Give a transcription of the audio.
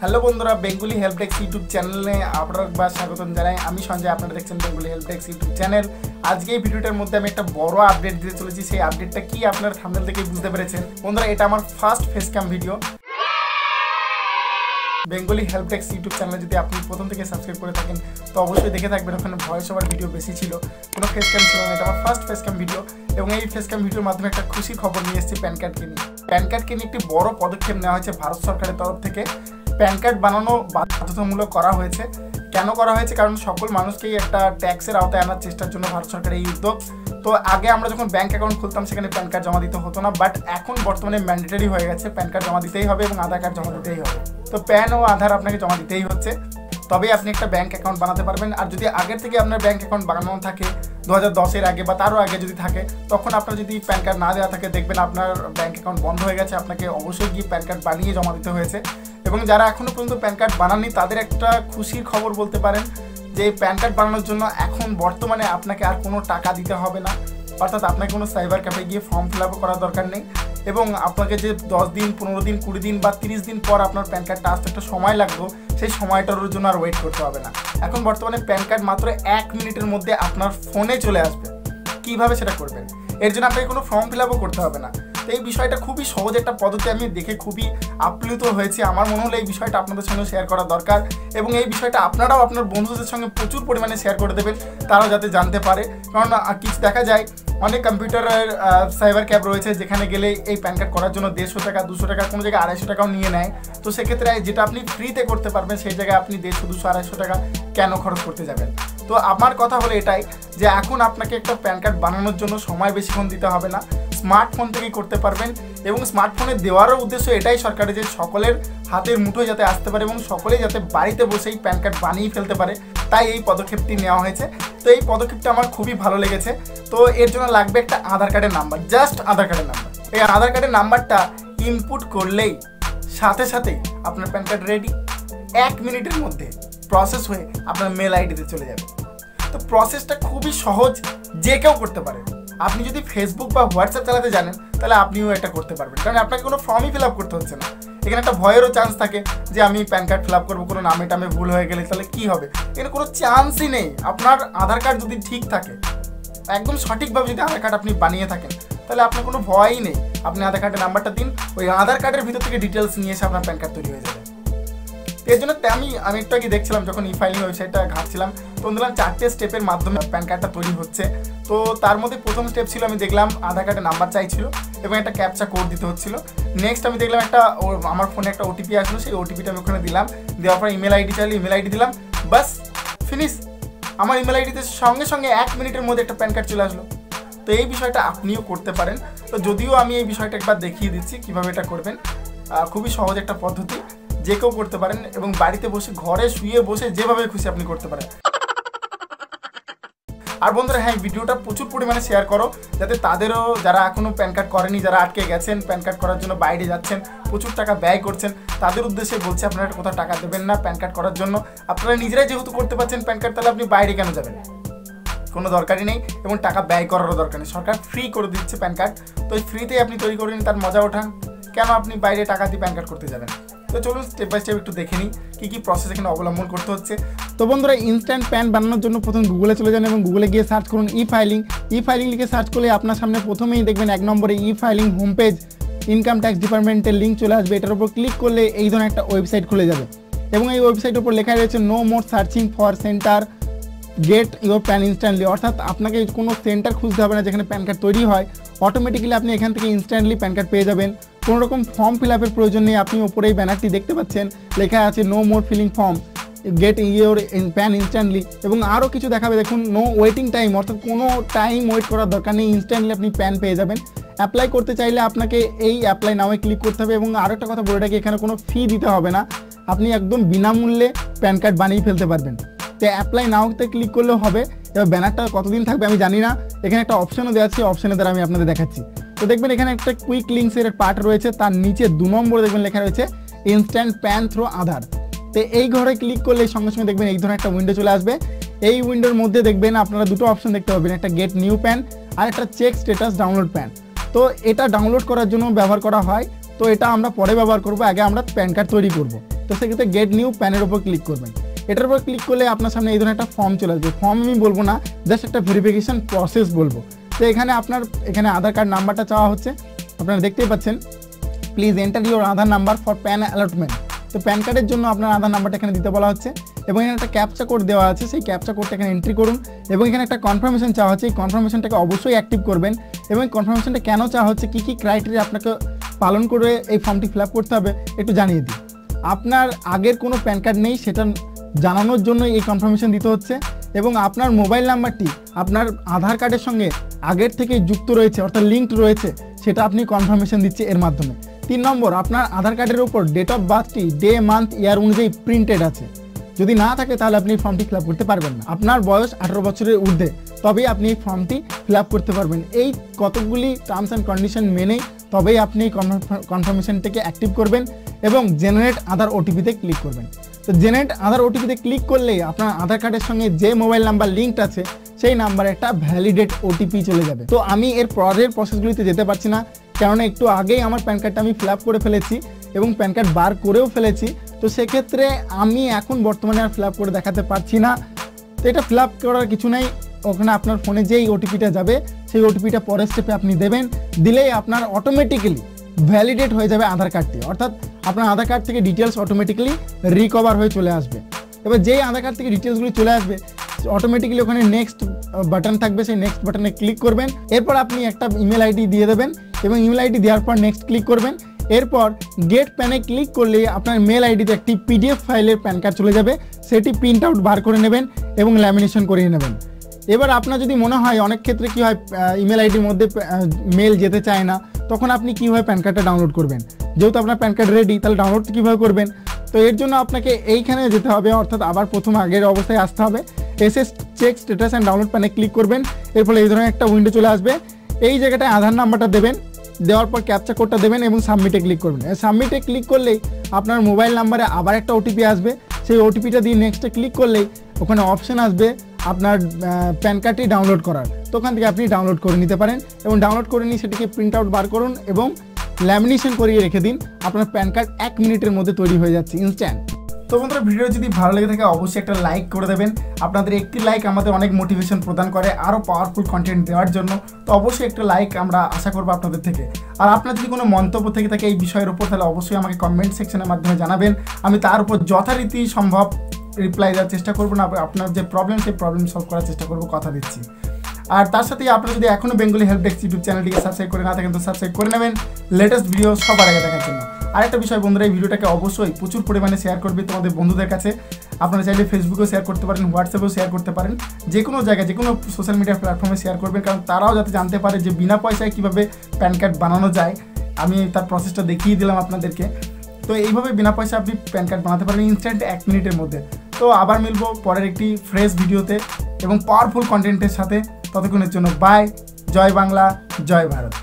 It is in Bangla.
হ্যালো বন্ধুরা, বেঙ্গলি হেল্প ডেস্ক ইউটিউব চ্যানেলে আপনারা স্বাগতম জানাই। আমি সঞ্জয়, আপনারা দেখছেন Bengali help desk YouTube channel. আজকে এই ভিডিওটার মধ্যে আমি একটা বড় আপডেট দিতে চলেছি। সেই আপডেটটা কি আপনারা থাম্বনেল থেকে বুঝতে পেরেছেন। বন্ধুরা, এটা আমার first face cam video. Bengali help desk YouTube চ্যানেলে যদি আপনি প্রথম থেকে সাবস্ক্রাইব করে থাকেন তো অবশ্যই দেখে থাকবেন। ওখানে ভয়েস ওভার ভিডিও বেশি ছিল, কোনো ফেস ক্যাম ছিল না। এটা আমার ফার্স্ট ফেস ক্যাম ভিডিও এবং এই ফেস ক্যাম ভিডিওর মাধ্যমে একটা খুশির খবর নিয়ে এসেছি প্যান কার্ডকে নিয়ে। প্যান কার্ডকে নিয়ে একটি বড় পদক্ষেপ নেওয়া হয়েছে ভারত সরকারের তরফ থেকে। প্যান কার্ড বানানো বাধ্যতামূলক করা হয়েছে। কেন করা হয়েছে? কারণ সকল মানুষকেই একটা ট্যাক্সের আওতায় আনার চেষ্টার জন্য ভারত সরকারের এই উদ্যোগ। তো আগে আমরা যখন ব্যাঙ্ক অ্যাকাউন্ট খুলতাম সেখানে প্যান কার্ড জমা দিতে হতো না, বাট এখন বর্তমানে ম্যান্ডেটরি হয়ে গেছে। প্যান কার্ড জমা দিতেই হবে এবং আধার কার্ড জমা দিতেই হবে। তো প্যান ও আধার আপনাকে জমা দিতেই হচ্ছে, তবেই আপনি একটা ব্যাঙ্ক অ্যাকাউন্ট বানাতে পারবেন। আর যদি আগের থেকে আপনার ব্যাঙ্ক অ্যাকাউন্ট বানানো থাকে 2010-এর আগে বা তারও আগে যদি থাকে, তখন আপনার যদি প্যান কার্ড না দেওয়া থাকে দেখবেন আপনার ব্যাঙ্ক অ্যাকাউন্ট বন্ধ হয়ে গেছে। আপনাকে অবশ্যই গিয়ে প্যান কার্ড বানিয়ে জমা দিতে হয়েছে। এবং যারা এখনও পর্যন্ত প্যান কার্ড বানাননি তাদের একটা খুশির খবর বলতে পারেন যে প্যান কার্ড বানানোর জন্য এখন বর্তমানে আপনাকে আর কোনো টাকা দিতে হবে না। অর্থাৎ আপনাকে কোনো সাইবার ক্যাফে গিয়ে ফর্ম ফিল আপ করার দরকার নেই। এবং আপনাকে যে 10 দিন, 15 দিন, 20 দিন বা 30 দিন পর আপনার প্যান কার্ডটা আসতে একটা সময় লাগবে, সেই সময়টার জন্য আর ওয়েট করতে হবে না। এখন বর্তমানে প্যান কার্ড মাত্র 1 মিনিটের মধ্যে আপনার ফোনে চলে আসবে। কীভাবে সেটা করবেন? এর জন্য আপনাকে কোনো ফর্ম ফিল আপও করতে হবে না। তো এই বিষয়টা খুবই সহজ একটা পদ্ধতি, আমি দেখে খুবই আপ্লুত হয়েছি। আমার মনে হলো এই বিষয়টা আপনাদের সঙ্গে শেয়ার করা দরকার এবং এই বিষয়টা আপনারাও আপনার বন্ধুদের সঙ্গে প্রচুর পরিমাণে শেয়ার করে দেবেন, তারাও যাতে জানতে পারে। কারণ কিছু দেখা যায় অনেক কম্পিউটারের সাইবার ক্যাব রয়েছে যেখানে গেলে এই প্যান কার্ড করার জন্য 150 টাকা, 200 টাকা, কোনো জায়গায় 250 টাকাও নিয়ে নেয়। তো সেক্ষেত্রে যেটা আপনি ফ্রিতে করতে পারবেন সেই জায়গায় আপনি 150, 200, 250 টাকা কেন খরচ করতে যাবেন? তো আমার কথা হলো এটাই যে এখন আপনাকে একটা প্যান কার্ড বানানোর জন্য সময় বেশিক্ষণ দিতে হবে না, স্মার্টফোন থেকেই করতে পারবেন। এবং স্মার্টফোনে দেওয়ারও উদ্দেশ্য এটাই সরকারের যে সকলের হাতের মুঠোয় যাতে আসতে পারে এবং সকলেই যাতে বাড়িতে বসেই প্যান কার্ড বানিয়ে ফেলতে পারে, তাই এই পদক্ষেপটি নেওয়া হয়েছে। তো এই পদক্ষেপটা আমার খুবই ভালো লেগেছে। তো এর জন্য লাগবে একটা আধার কার্ডের নাম্বার, জাস্ট আধার কার্ডের নাম্বার। এই আধার কার্ডের নাম্বারটা ইনপুট করলেই সাথে সাথেই আপনার প্যান কার্ড রেডি। 1 মিনিটের মধ্যে প্রসেস হয়ে আপনার মেল আইডিতে চলে যাবে। তো প্রসেসটা খুবই সহজ, যে কেউ করতে পারে। আপনি যদি ফেসবুক বা হোয়াটসঅ্যাপ চালাতে জানেন তাহলে আপনিও এটা করতে পারবেন, কারণ আপনাকে কোনো ফর্মই ফিল আপ করতে হচ্ছে না। এখানে একটা ভয়েরও চান্স থাকে যে আমি প্যান কার্ড ফিল আপ করবো, কোনো নামে টামে ভুল হয়ে গেলে তাহলে কী হবে? এখানে কোনো চান্সই নেই। আপনার আধার কার্ড যদি ঠিক থাকে, একদম সঠিকভাবে যদি আধার কার্ড আপনি বানিয়ে থাকেন, তাহলে আপনার কোনো ভয়ই নেই। আপনি আধার কার্ডের নাম্বারটা দিন, ওই আধার কার্ডের ভিতর থেকে ডিটেলস নিয়ে এসে আপনার প্যান কার্ড তৈরি হয়ে যাবে। এর জন্য আমি একটু আগে দেখছিলাম, যখন ই ফাইলিং ওয়েবসাইটটা ঘাটছিলাম তো দেখলাম 4টে স্টেপের মাধ্যমে প্যান কার্ডটা তৈরি হচ্ছে। তো তার মধ্যে প্রথম স্টেপ ছিল, আমি দেখলাম আধার কার্ডের নাম্বার চাইছিল এবং একটা ক্যাপচা কোড দিতে হচ্ছিল। নেক্সট আমি দেখলাম আমার ফোনে একটা ওটিপি আসলো, সেই ওটিপিটা আমি ওখানে দিলাম। দেওয়ার পর ইমেল আইডি চাইলে ইমেল আইডি দিলাম, বাস ফিনিশ। আমার ইমেল আইডিতে সঙ্গে সঙ্গে 1 মিনিটের মধ্যে একটা প্যান কার্ড চলে আসলো। তো এই বিষয়টা আপনিও করতে পারেন। তো যদিও আমি এই বিষয়টা একবার দেখিয়ে দিচ্ছি কীভাবে এটা করবেন। খুবই সহজ একটা পদ্ধতি, যে কেউ করতে পারেন এবং বাড়িতে বসে, ঘরে শুয়ে বসে যেভাবে খুশি আপনি করতে পারেন। আর বন্ধুরা, হ্যাঁ, ভিডিওটা প্রচুর পরিমাণে শেয়ার করো, যাতে তাদেরও, যারা এখনও প্যান কার্ড করেনি, যারা আটকে গেছেন, প্যান কার্ড করার জন্য বাইরে যাচ্ছেন, প্রচুর টাকা ব্যয় করছেন, তাদের উদ্দেশ্যে বলছি আপনারা কোথাও টাকা দেবেন না প্যান কার্ড করার জন্য। আপনারা নিজেরাই যেহেতু করতে পারছেন প্যান কার্ড, তাহলে আপনি বাইরে কেন যাবেন? কোনো দরকারই নেই এবং টাকা ব্যয় করারও দরকার নেই। সরকার ফ্রি করে দিচ্ছে প্যান কার্ড। তো এই ফ্রিতেই আপনি তৈরি করে নিন, তার মজা ওঠান। কেন আপনি বাইরে টাকা দিয়ে প্যান কার্ড করতে যাবেন? তো চলুন স্টেপ বাই স্টেপ একটু দেখে নিই কী প্রসেস এখানে অবলম্বন করতে হচ্ছে। তো বন্ধুরা, ইনস্ট্যান্ট প্যান বানানোর জন্য প্রথম গুগলে চলে যান এবং গুগলে গিয়ে সার্চ করুন ই ফাইলিং। ই ফাইলিং লিখে সার্চ করলে আপনার সামনে প্রথমেই দেখবেন 1 নম্বরে e filing home page, income tax ডিপার্টমেন্টের লিঙ্ক চলে আসবে। এটার উপর ক্লিক করলে এই ধরনের একটা ওয়েবসাইট খুলে যাবে এবং এই ওয়েবসাইটের উপর লেখা রয়েছে no more searching for centre, get your PAN instantly. অর্থাৎ আপনাকে কোনো সেন্টার খুঁজতে হবে না যেখানে প্যান কার্ড তৈরি হয়। অটোমেটিক্যালি আপনি এখান থেকে ইনস্ট্যান্টলি প্যান কার্ড পেয়ে যাবেন। কোনো রকম ফর্ম ফিল আপের প্রয়োজন নেই। আপনি ওপরে এই ব্যানারটি দেখতে পাচ্ছেন, লেখা আছে no more filling form, get your PAN instantly. এবং আরও কিছু দেখাবে, দেখুন নো ওয়েটিং টাইম, অর্থাৎ কোনো টাইম ওয়েট করার দরকার নেই, ইনস্ট্যান্টলি আপনি প্যান পেয়ে যাবেন। অ্যাপ্লাই করতে চাইলে আপনাকে এই অ্যাপ্লাই নাওয়ে ক্লিক করতে হবে। এবং আরও একটা কথা বলে রাখি, এখানে কোনো ফি দিতে হবে না, আপনি একদম বিনামূল্যে প্যান কার্ড বানিয়ে ফেলতে পারবেন। তো অ্যাপ্লাই নাওতে ক্লিক করলেও হবে। এবার ব্যানারটা কতদিন থাকবে আমি জানি না, এখানে একটা অপশনও দেওয়া আছে, অপশনের দ্বারা আমি আপনাদের দেখাচ্ছি। তো দেখবেন এখানে একটা কুইক লিঙ্কসের পার্ট রয়েছে, তার নিচে 2 নম্বরে দেখবেন লেখা রয়েছে ইনস্ট্যান্ট প্যান থ্রু আধার। তো এই ঘরে ক্লিক করলে সঙ্গে সঙ্গে দেখবেন এই ধরনের একটা উইন্ডো চলে আসবে। এই উইন্ডোর মধ্যে দেখবেন আপনারা 2টো অপশন দেখতে পাবেন, একটা গেট নিউ প্যান আর একটা চেক স্ট্যাটাস ডাউনলোড প্যান। তো এটা ডাউনলোড করার জন্য ব্যবহার করা হয়। তো তো এটা আমরা পরে ব্যবহার করব, আগে আমরা প্যান কার্ড তৈরি করব। তো সেক্ষেত্রে গেট নিউ প্যানের উপর ক্লিক করবেন। এটার উপর ক্লিক করলে আপনার সামনে এই ধরনের একটা ফর্ম চলে আসবে। ফর্ম আমি বলবো না, জাস্ট একটা ভেরিফিকেশন প্রসেস বলবো। তো এখানে আধার কার্ড নাম্বারটা চাওয়া হচ্ছে, আপনারা দেখতেই পাচ্ছেন। Please enter your Aadhaar number for pan allotment. তো প্যান কার্ডের জন্য আপনার আধার নাম্বারটা এখানে দিতে বলা হচ্ছে এবং এখানে একটা ক্যাপচা কোড দেওয়া আছে, সেই ক্যাপচা কোডটা এখানে এন্ট্রি করুন এবং এখানে একটা কনফার্মেশন চাওয়া হচ্ছে। এই কনফার্মেশনটাকে অবশ্যই অ্যাক্টিভ করবেন এবং এই কনফার্মেশনটা কেন চাওয়া হচ্ছে, কী কী ক্রাইটেরিয়া আপনাকে পালন করে এই ফর্মটি ফিল আপ করতে হবে একটু জানিয়ে দিই। আপনার আগের কোনো প্যান কার্ড নেই সেটা জানানোর জন্য এই কনফার্মেশন দিতে হচ্ছে এবং আপনার মোবাইল নাম্বারটি আপনার আধার কার্ডের সঙ্গে আগের থেকে যুক্ত রয়েছে, অর্থাৎ লিঙ্কড রয়েছে, সেটা আপনি কনফার্মেশন দিচ্ছে এর মাধ্যমে। 3 নম্বর, আপনার আধার কার্ডের উপর ডেট অফ বার্থটি ডে মান্থ ইয়ার অনুযায়ী প্রিন্টেড আছে। যদি না থাকে তাহলে আপনি ফর্মটি ফিল আপ করতে পারবেন না। আপনার বয়স 18 বছরের ঊর্ধ্বে, তবেই আপনি এই ফর্মটি ফিল আপ করতে পারবেন। এই কতগুলি টার্মস অ্যান্ড কন্ডিশন মেনেই তবেই আপনি কনফার্মেশনটিকে অ্যাক্টিভ করবেন এবং জেনারেট আধার ওটিপিতে ক্লিক করবেন। তো জেনারেট আধার ওটিপিতে ক্লিক করলেই আপনার আধার কার্ডের সঙ্গে যে মোবাইল নাম্বার লিঙ্কড আছে সেই নাম্বারে একটা ভ্যালিডেট ওটিপি চলে যাবে। তো আমি এর পরের প্রসেসগুলিতে যেতে পারছি না, কেননা একটু আগেই আমার প্যান কার্ডটা আমি ফিল আপ করে ফেলেছি এবং প্যান কার্ড বার করেও ফেলেছি। তো সেক্ষেত্রে আমি এখন বর্তমানে আর ফিল আপ করে দেখাতে পারছি না। তো এটা ফিল আপ করার কিছু নেই, ওখানে আপনার ফোনে যেই ওটিপিটা যাবে সেই ওটিপিটা পরের স্টেপে আপনি দেবেন, দিলেই আপনার অটোমেটিক্যালি ভ্যালিডেট হয়ে যাবে আধার কার্ডটি, অর্থাৎ আপনার আধার কার্ড থেকে ডিটেলস অটোমেটিক্যালি রিকভার হয়ে চলে আসবে। এবার যেই আধার কার্ড থেকে ডিটেলসগুলি চলে আসবে অটোমেটিক্যালি ওখানে নেক্সট বাটন থাকবে, সেই নেক্সট বাটনে ক্লিক করবেন। এরপর আপনি একটা ইমেল আইডি দিয়ে দেবেন এবং ইমেল আইডি দেওয়ার পর নেক্সট ক্লিক করবেন। এরপর গেট প্যানে ক্লিক করলে আপনার মেল আইডিতে একটি পিডিএফ ফাইলের প্যান কার্ড চলে যাবে, সেটি প্রিন্ট আউট বার করে নেবেন এবং ল্যামিনেশন করিয়ে নেবেন। এবার আপনার যদি মনে হয়, অনেক ক্ষেত্রে কী হয়, ইমেল আইডির মধ্যে মেল যেতে চায় না, তখন আপনি কীভাবে প্যান কার্ডটা ডাউনলোড করবেন? যেহেতু আপনার প্যান কার্ড রেডি, তাহলে ডাউনলোড কীভাবে করবেন? তো এর জন্য আপনাকে এইখানে যেতে হবে, অর্থাৎ আবার প্রথম আগের অবস্থায় আসতে হবে। SS check status and download প্যানে ক্লিক করবেন। এর ফলে এই ধরনের একটা উইন্ডো চলে আসবে। এই জায়গাটায় আধার নাম্বারটা দেবেন, দেওয়ার পর ক্যাপচা কোডটা দেবেন এবং সাবমিটে ক্লিক করবেন। সাবমিটে ক্লিক করলেই আপনার মোবাইল নাম্বারে আবার একটা ওটিপি আসবে, সেই ওটিপিটা দিয়ে নেক্সটে ক্লিক করলেই ওখানে অপশান আসবে আপনার প্যান কার্ডটি ডাউনলোড করার। তো ওখান থেকে আপনি ডাউনলোড করে নিতে পারেন এবং ডাউনলোড করে নিয়ে সেটিকে প্রিন্ট আউট বার করুন এবং ল্যামিনেশন করিয়ে রেখে দিন। আপনার প্যান কার্ড 1 মিনিটের মধ্যে তৈরি হয়ে যাচ্ছে, ইনস্ট্যান্ট। তো বন্ধুরা, ভিডিও যদি ভালো লেগে থাকে অবশ্যই একটা লাইক করে দেবেন। আপনাদের একটি লাইক আমাদের অনেক মোটিভেশন প্রদান করে আরও পাওয়ারফুল কন্টেন্ট দেওয়ার জন্য। তো অবশ্যই একটা লাইক আমরা আশা করবো আপনাদের থেকে। আর আপনার যদি কোনো মন্তব্য থেকে থাকে এই বিষয়ের উপর, তাহলে অবশ্যই আমাকে কমেন্ট সেকশনের মাধ্যমে জানাবেন। আমি তার উপর যথারীতি সম্ভব রিপ্লাই দেওয়ার চেষ্টা করবো, না আপনার যে প্রবলেম সেই প্রবলেম সলভ করার চেষ্টা করবো, কথা দিচ্ছি। আর তার সাথে আপনারা যদি এখনও বেঙ্গলি হেল্প ডেস্ক ইউটিউব চ্যানেলটিকে সাবস্ক্রাইব করে না থাকেন তো সাবস্ক্রাইব করে নেবেন লেটেস্ট ভিডিও সবার আগে দেখার জন্য। আরেকটা বিষয় বন্ধুরা, এই ভিডিওটাকে অবশ্যই প্রচুর পরিমাণে শেয়ার করবে তোমাদের বন্ধুদের কাছে। আপনারা চাইলে ফেসবুকেও শেয়ার করতে পারেন, হোয়াটসঅ্যাপেও শেয়ার করতে পারেন, যে কোনো জায়গায় যে কোনো সোশ্যাল মিডিয়া প্ল্যাটফর্মে শেয়ার করবেন, কারণ তারাও যাতে জানতে পারে যে বিনা পয়সায় কীভাবে প্যান কার্ড বানানো যায়। আমি তার প্রসেসটা দেখিয়ে দিলাম আপনাদেরকে। তো এইভাবে বিনা পয়সা আপনি প্যান কার্ড বানাতে পারবেন ইনস্ট্যান্ট 1 মিনিটের মধ্যে। তো আবার মিলবো পরের একটি ফ্রেশ ভিডিওতে এবং পাওয়ারফুল কন্টেন্টের সাথে। ততক্ষণের জন্য বাই। জয় বাংলা, জয় ভারত।